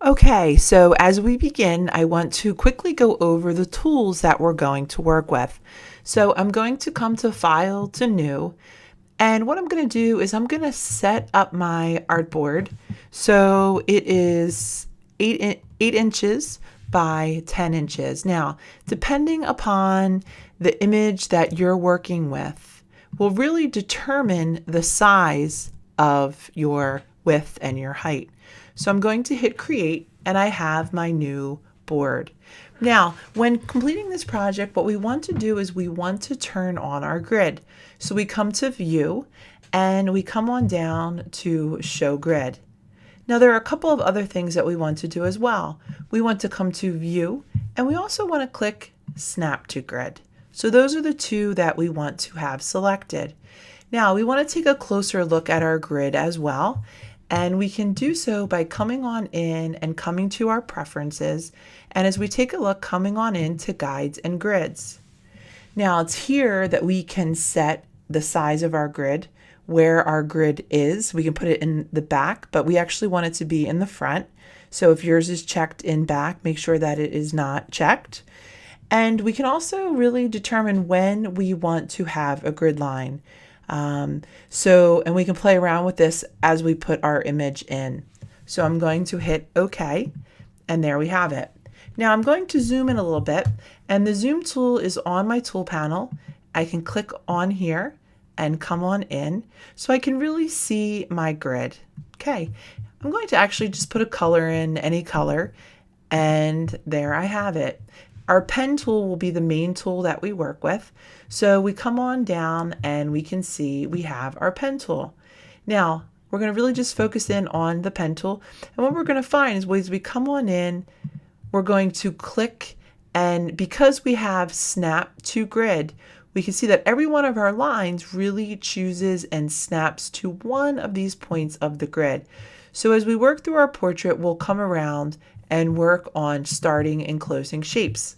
Okay, so as we begin, I want to quickly go over the tools that we're going to work with. So I'm going to come to File to New, and what I'm going to do is I'm going to set up my artboard. So it is 8 inches by 10 inches. Now, depending upon the image that you're working with, will really determine the size of your width and your height. So I'm going to hit create and I have my new board. Now, when completing this project, what we want to do is we want to turn on our grid. So we come to view and we come on down to show grid. Now there are a couple of other things that we want to do as well. We want to come to view and we also want to click snap to grid. So those are the two that we want to have selected. Now we want to take a closer look at our grid as well. And we can do so by coming on in and coming to our preferences. And as we take a look, coming on into guides and grids. Now it's here that we can set the size of our grid, where our grid is. We can put it in the back, but we actually want it to be in the front. So if yours is checked in back, make sure that it is not checked. And we can also really determine when we want to have a grid line. And we can play around with this as we put our image in. So I'm going to hit OK, and there we have it. Now I'm going to zoom in a little bit, and the zoom tool is on my tool panel. I can click on here and come on in so I can really see my grid. Okay, I'm going to actually just put a color in, any color, and there I have it. Our pen tool will be the main tool that we work with. So we come on down and we can see we have our pen tool. Now we're going to really just focus in on the pen tool. And what we're going to find is as we come on in, we're going to click, and because we have snap to grid, we can see that every one of our lines really chooses and snaps to one of these points of the grid. So as we work through our portrait, we'll come around and work on starting and closing shapes.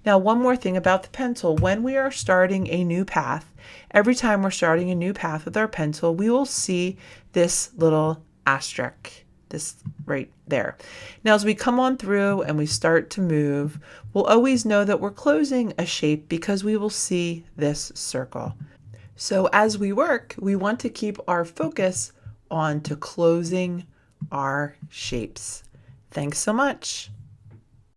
Now, one more thing about the pen tool. When we are starting a new path, every time we're starting a new path with our pen tool, we will see this little asterisk, this right there. Now, as we come on through and we start to move, we'll always know that we're closing a shape because we will see this circle. So as we work, we want to keep our focus on to closing our shapes. Thanks so much.